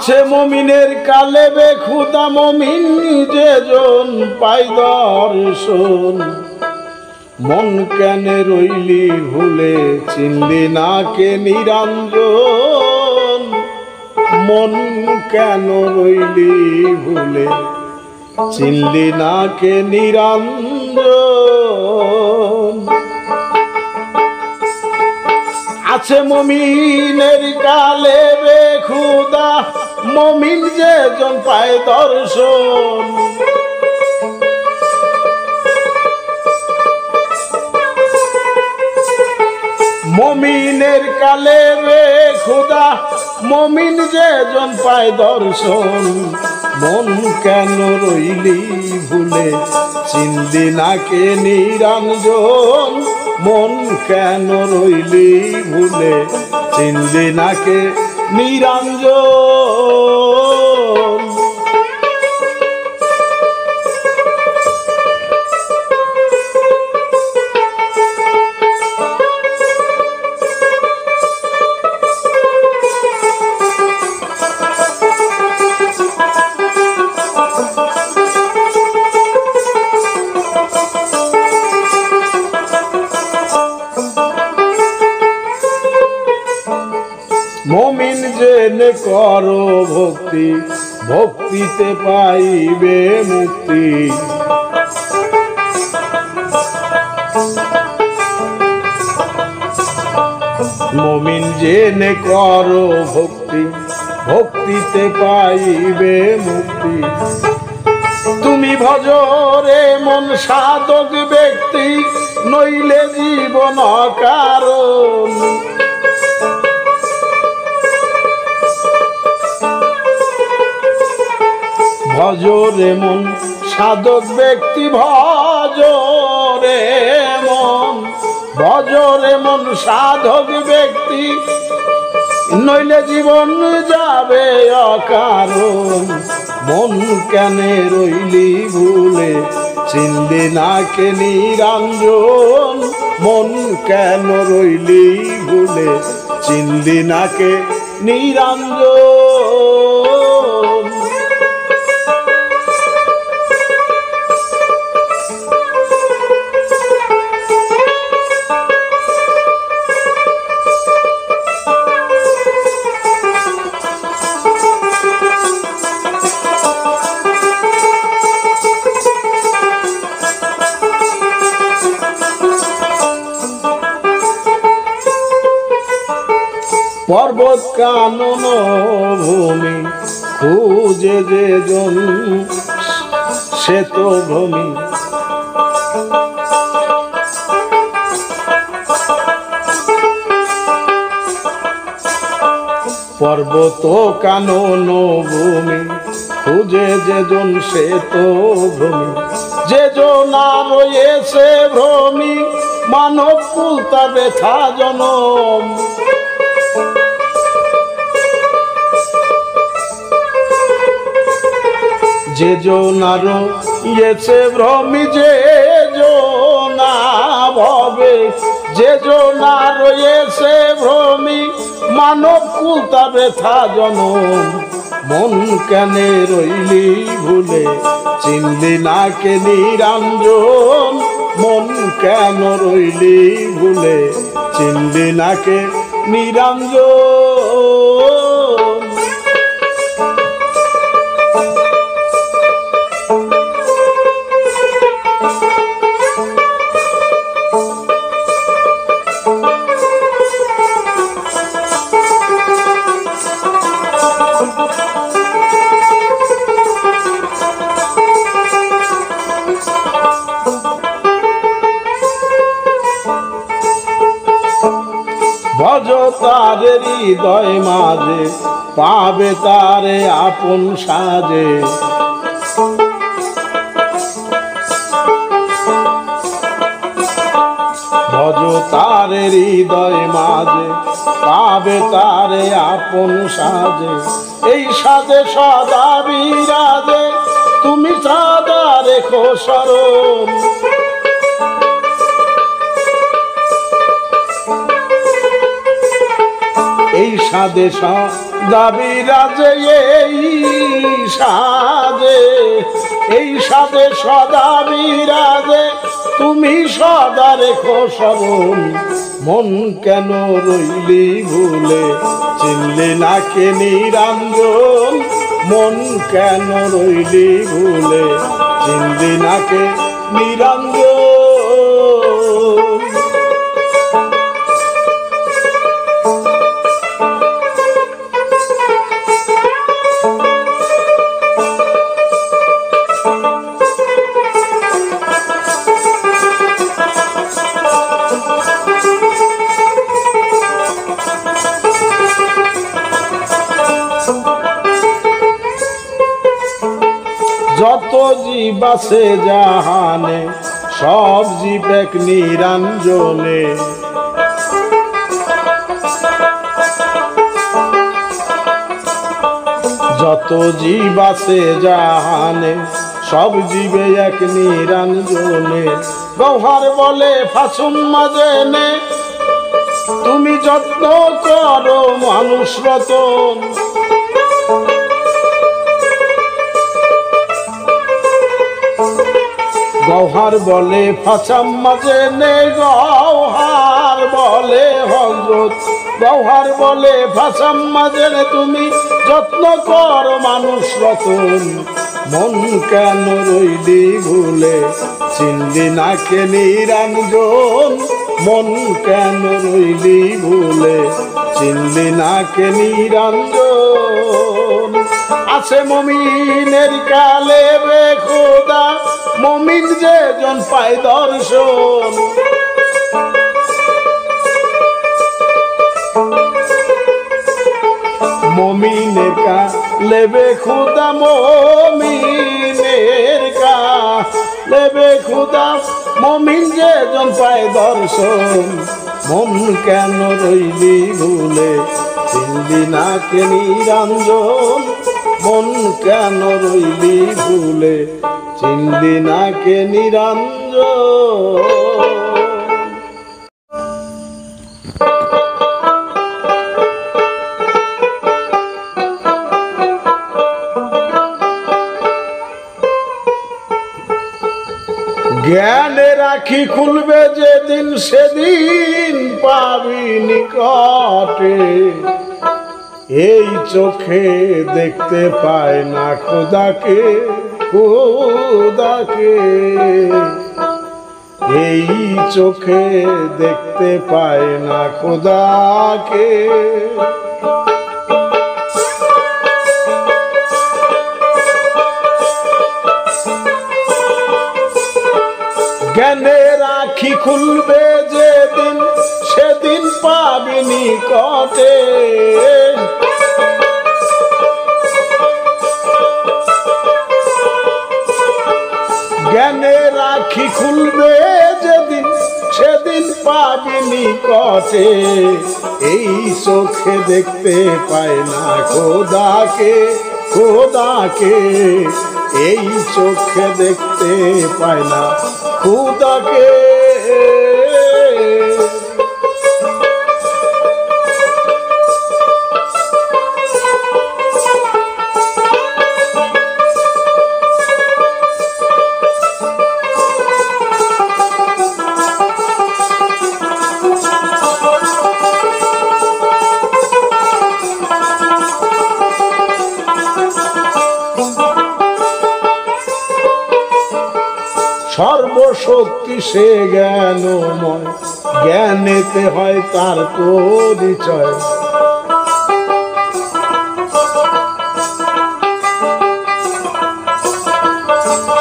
আছে মমিনের কালে বেখুদা মমিন যেজন পাই দর্শন মন কেন রইলি ভুলে চিনলি না কে নিরঞ্জন মন কেন রইলি ভুলে চিনলি না কে নিরঞ্জন আছে মমিনের কালে বেখুদা মমিন যেজন পায় দর্শন মমিনের কালে বেখুদা মমিন যেজন পায় দর্শন মন কেন রইলি ভুলে চিনলি না কে নিরঞ্জন মন কেন রইলি ভুলে চিনলি না কে নিরঞ্জন মমিন জেনে করো ভক্তি ভক্তিতে পাইবে মুক্তি মমিন জেনে করো ভক্তি ভক্তিতে পাইবে মুক্তি তুমি ভজরে মন সাধক ব্যক্তি নইলে জীবন কারণ ভজরে মন সাধক ব্যক্তি ভজরে মন সাধক ব্যক্তি নইলে জীবন যাবে অকারণ মন কেন রইলি ভুলে চিনলি না কে নিরঞ্জন মন কেন রইলি ভুলে চিনলি না কে নিরঞ্জন পর্বত কানন ভূমি খুঁজে যেজন সে তো ভূমি পর্বত কানন ভূমি খুঁজে যেজন সে তো ভূমি যেজন রয়েছে ভ্রমি মানব কুল তা ব্যথা জনম যে জোনার ইয়েছে ভ্রমি যে জোনা ভবে যে জোনা রয়েছে ভ্রমি মানব কুল তা ব্যথা জনম মন কেন রইলি ভুলে চিনলি না কে নিরঞ্জন মন কেন রইলি ভুলে চিনলি না কে নিরঞ্জন ভজ তারে হৃদয় মাঝে পাবে তারে আপন সাজে ভজ তারে হৃদয় মাঝে পাবে তারে আপন সাজে এই সাজে সদা বিরাজে তুমি সদা রেখো শরণ এই সাদে সদা বিরাজে এই সাদে সদা বিরাজে তুমি সদা রেখো স্মরণ মন কেন রইলি ভুলে চিনলি না কে নিরঞ্জন মন কেন রইলি ভুলে চিনলি না কে নিরঞ্জন যত জীব আছে জাহানে সব জীব এক নিরঞ্জনে যত জীব আছে জাহানে সব জীবে এক নিরঞ্জনে গৌহার বলে ফাসুন মাজেনে তুমি যত্ন করো মানুষ রতন গৌহার বলে ফাঁসাম মাঝে নে গৌহার বলে হযরত গৌহার বলে ফাঁসাম মাঝে নে তুমি যত্ন কর মানুষ রতন মন কেন রইলি ভুলে চিনলি না কে নিরঞ্জন মন কেন রইলি ভুলে চিনলি না কে নিরঞ্জন আছে মুমিনের কালে রে খোদা মুমিন যে জন পায় দর্শন মুমিনের কালে বে খোদা মুমিনের কালে বে খোদা মুমিন যে জন পায় দর্শন মন কেন রইলি ভুলে চিনলি না কে নিরঞ্জন মন কেন রইলি ভুলে চিনলি না কে নিরঞ্জন জ্ঞানের আঁখি খুলবে যেদিন সেদিন পাবি নিকটে এই চোখে দেখতে পায় না খোদাকে খোদাকে এই চোখে দেখতে পায় না খোদাকে জ্ঞানের আঁখি খুলবে যেদিন সেদিন পাবি নিকটে জ্ঞানের আঁখি খুলবে যেদিন সেদিন পাবি নিকটে এই চোখে দেখতে পায় না খোদাকে খোদাকে এই চোখে দেখতে পায় না খোদাকে সর্বশক্তি সে জ্ঞানময় জ্ঞানেতে হয় তার পরিচয়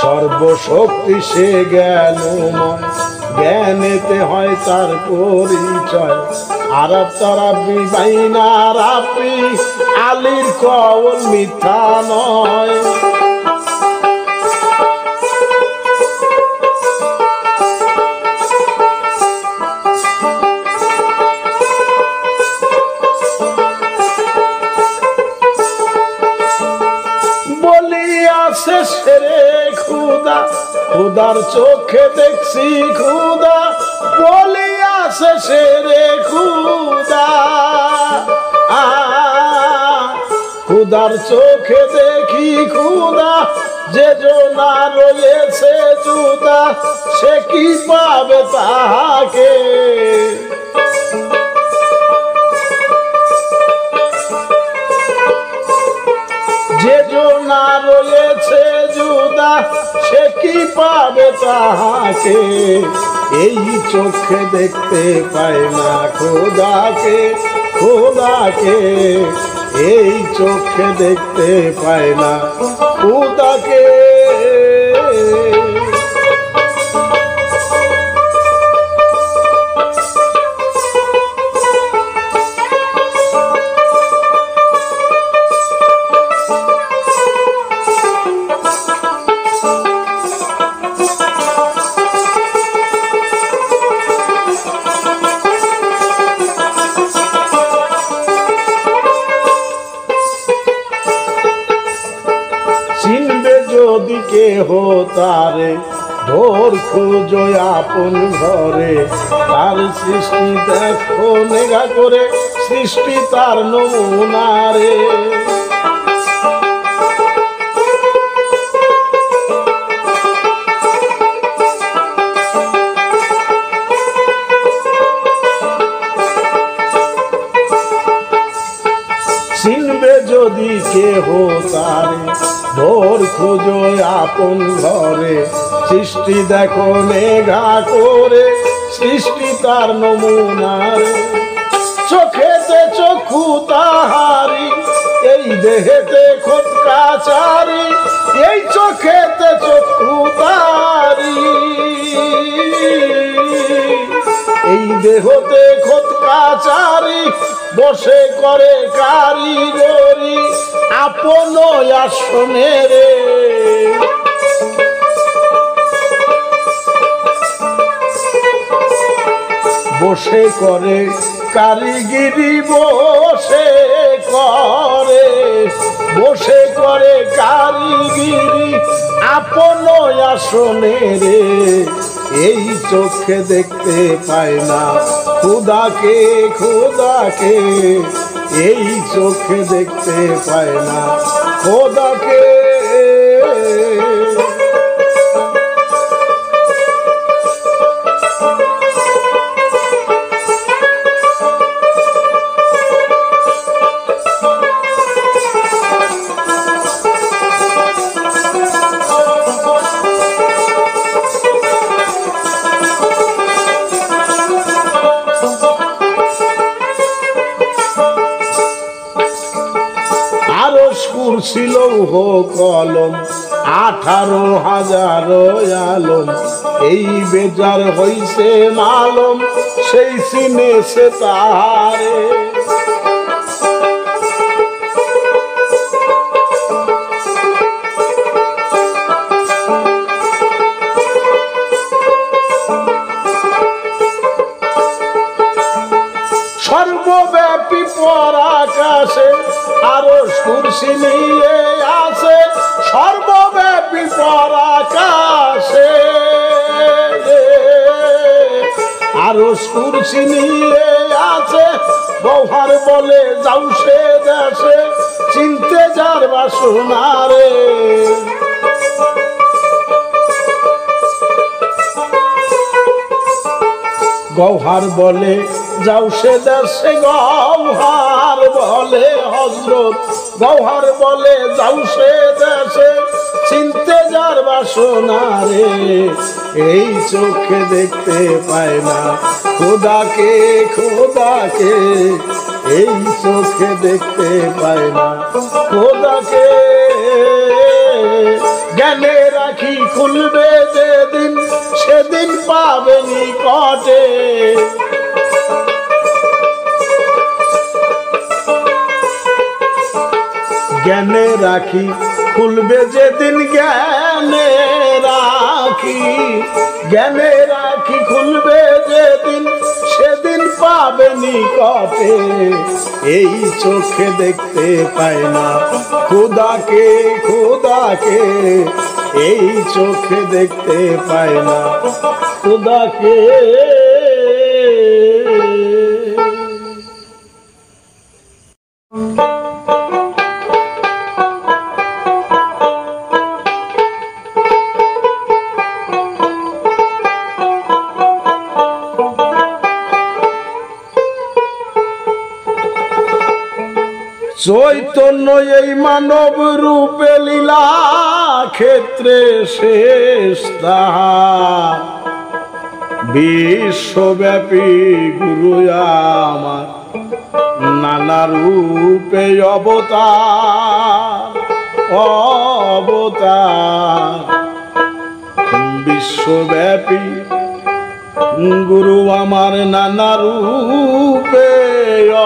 সর্বশক্তি সে জ্ঞানময় জ্ঞানেতে হয় তার পরিচয় আরব তারাবি বাইনা রাবি আলীর কওল মিথ্যা নয় শেষে খুদা খুদার চোখে দেখছি খুদা বলিয়া শেষে খুদা খুদার চোখে দেখি খুদা, যে জনা রয়েছে জুদা, সে কি পাবে তাহাকে? যে জনা রয়েছে জুদা, সে কি পাবে তাহাকে? এই চোখে দেখতে পায় না খোদাকে, খোদাকে এই চোখে দেখতে পায় না খোদাকে। চিনবে যদি কেহ তারে, ধর খুঁজো আপন ঘরে। তার সৃষ্টি দেখো নেগা করে, সৃষ্টি তার নমুনারে। চিনবে যদি কেহ তারে, ধর খুঁজো আপন ঘরে। সৃষ্টি দেখো নেঘা করে, সৃষ্টি তার নমুনারে। চোখেতে চক্ষু তাহারি, এই দেহেতে খোদ কাচারি। এই চোখেতে চক্ষু তাহারি, এই দেহতে খোদ কাচারি। বসে করে কারিগরি আপন আসনে রে। বসে করে কারিগরি, বসে করে, বসে করে কারিগরি আপন আসনে রে। এই চোখে দেখতে পায় না খোদাকে, খোদাকে এই চোখে দেখতে পায় না খোদাকে। ছিল হো কলম 18,000 আলম। এই বেজার হইছে মালম, সেই চিনেছে তাহারে। সর্বব্যাপী পরাকাশে আরশ কুরসি নিয়ে আছে। সর্বব্যাপী পরাকাশে আরশ কুরসি নিয়ে আছে। গৌহার বলে যাও সে দেশে, চিনতে যার বাসনা রে। গৌহার বলে যাও সে দেশে, গৌহার বলে হযরত। গৌহার বলে যাও সে দেশে, চিনতে যার বাসনা রে। এই চোখে দেখতে পায় না খোদাকে, খোদাকে এই চোখে দেখতে পায় না খোদাকে। জ্ঞানে রাখি খুলবে যেদিন, সেদিন পাবে নিকটে। জ্ঞানে রাখি খুলবে যেদিন, জ্ঞানে রাখি, জ্ঞানে রাখি খুলবে যেদিন, সেদিন পাবে নিকটে। এই চোখে দেখতে পায় না খোদাকে, খোদাকে এই চোখে দেখতে পায় না খোদাকে। চৈতন্য এই মানব রূপে লীলা ক্ষেত্রে শেষ তাহার, বিশ্বব্যাপী গুরু আমার নানা রূপে অবতার অবতার। বিশ্বব্যাপী গুরু আমার নানা রূপে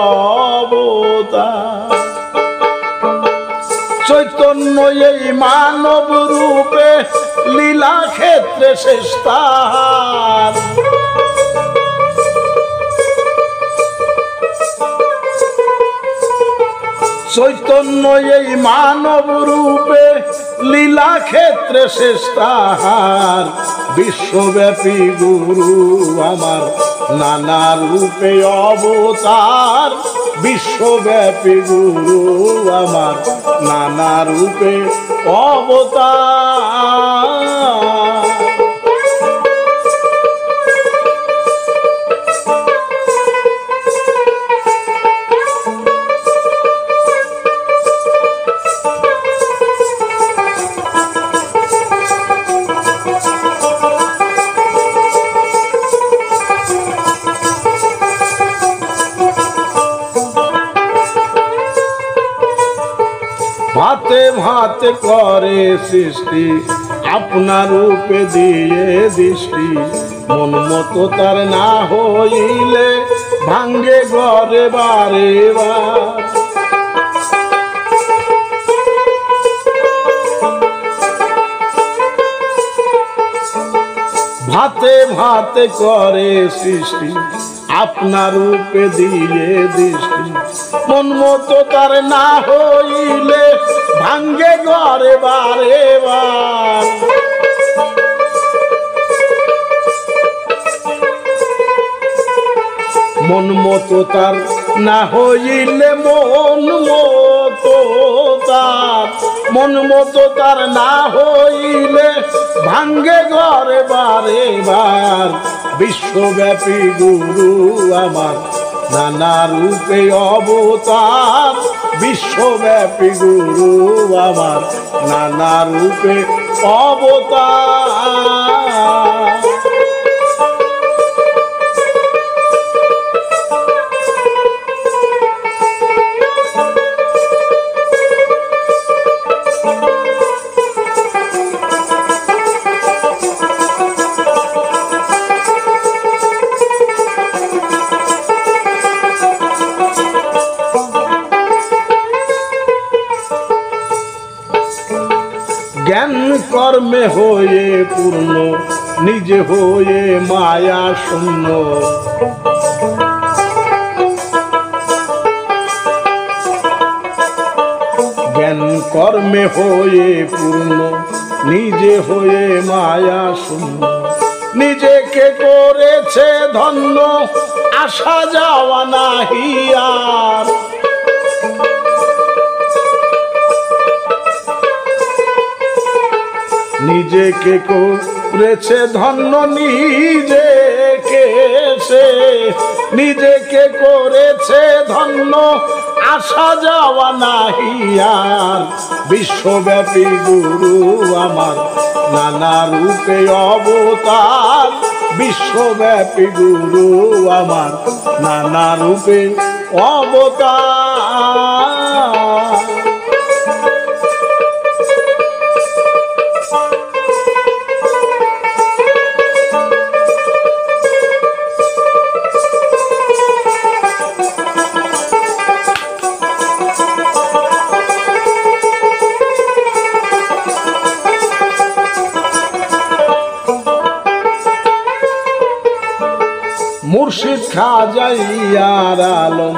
অবতার। চৈতন্য এই মানব রূপে লীলা ক্ষেত্রে শেষ তাহার, চৈতন্য এই মানব রূপে লীলা ক্ষেত্রে শেষ তাহার। বিশ্বব্যাপী গুরু আমার নানা রূপে অবতার। বিশ্বব্যাপী গুরু আমার নানা রূপে অবতার। ভাতে ভাতে করে সৃষ্টি আপনার রূপে দিয়ে দৃষ্টি। মন মতো তার না হইলে ভাঙ্গে ঘরে বারে বার। ভাতে ভাতে করে সৃষ্টি আপনার রূপে দিয়ে দৃষ্টি। মন মতো তার না হইলে ভাঙ্গে ঘরে বারে বার। মন মতো তার না হইলে মন মতো তার, মন মতো তার না হইলে ভাঙ্গে ঘরে বারে বার। বিশ্বব্যাপী গুরু আমার নানা রূপে অবতার। বিশ্বব্যাপী গুরু আমার নানা রূপে অবতার। জ্ঞান কর্মে হয়ে পূর্ণ, নিজে হয়ে মায়া শূন্য। জ্ঞান কর্মে হয়ে পূর্ণ, নিজে হয়ে মায়া শূন্য। নিজেকে করেছে ধন্য, আসা যাওয়া নাহি আর। নিজেকে করেছে ধন্য, নিজেকে সে নিজেকে করেছে ধন্য, আসা যাওয়া নাহি আর। বিশ্বব্যাপী গুরু আমার নানা রূপে অবতার। বিশ্বব্যাপী গুরু আমার নানা রূপে অবতার। মুর্শিদ খাজা ইয়ার আলম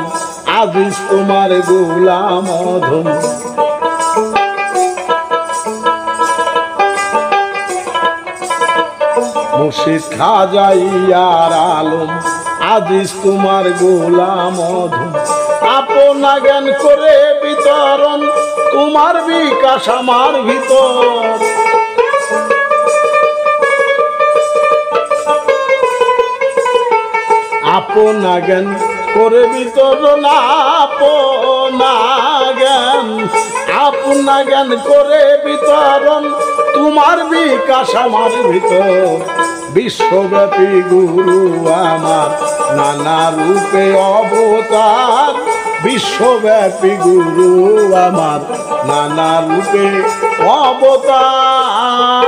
আজিজ তোমার গোলাম অধম। মুর্শিদ খাজা ইয়ার আলম আজিজ তোমার গোলাম অধম। আপনা জ্ঞান করে বিতরণ, তোমার বিকাশ আমার ভিতর। আপনা জ্ঞান করে বিতরণ আপনা জ্ঞান করে বিতরণ তোমার বিকাশ আমার ভিতর বিশ্বব্যাপী গুরু আমার নানা রূপে অবতার বিশ্বব্যাপী গুরু আমার নানা রূপে অবতার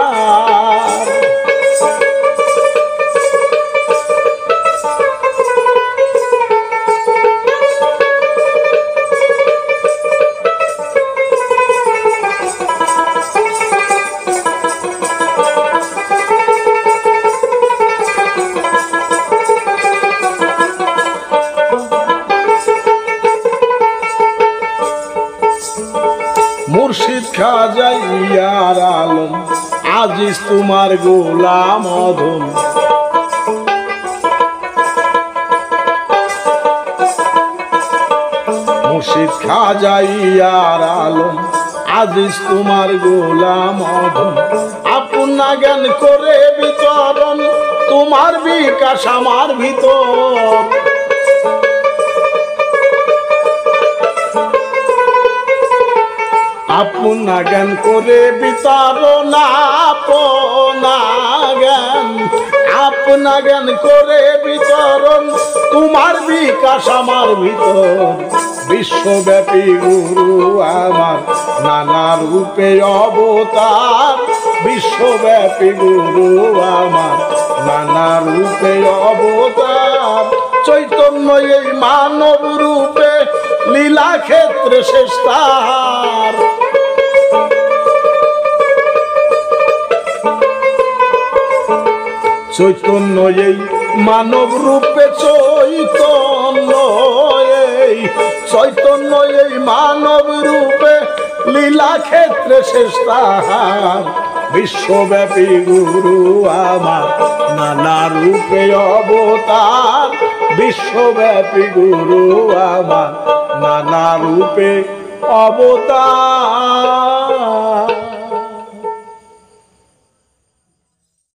মুর্শিদ খাজা ইয়ার আলম আজিজ তোমার গোলাম অধম মুর্শিদ খাজা ইয়ার আলম আজিজ তোমার গোলাম অধম আপনা জ্ঞান করে বিতরণ তোমার বিকাশ আমার ভিতর আপনা জ্ঞান করে বিতরণ আপনা জ্ঞান করে বিতরণ তোমার বিকাশ আমার ভিতর বিশ্বব্যাপী গুরু আমার নানা রূপে অবতার বিশ্বব্যাপী গুরু আমার নানা রূপে অবতার চৈতন্য এই মানব রূপে লীলা ক্ষেত্রে শেষ তার চৈতন্য এই মানব রূপে চৈতন্য এই মানব রূপে লীলা ক্ষেত্রে শেষ তাহার বিশ্বব্যাপী গুরু আমার নানা রূপে অবতার বিশ্বব্যাপী গুরু আমার নানা রূপে অবতার।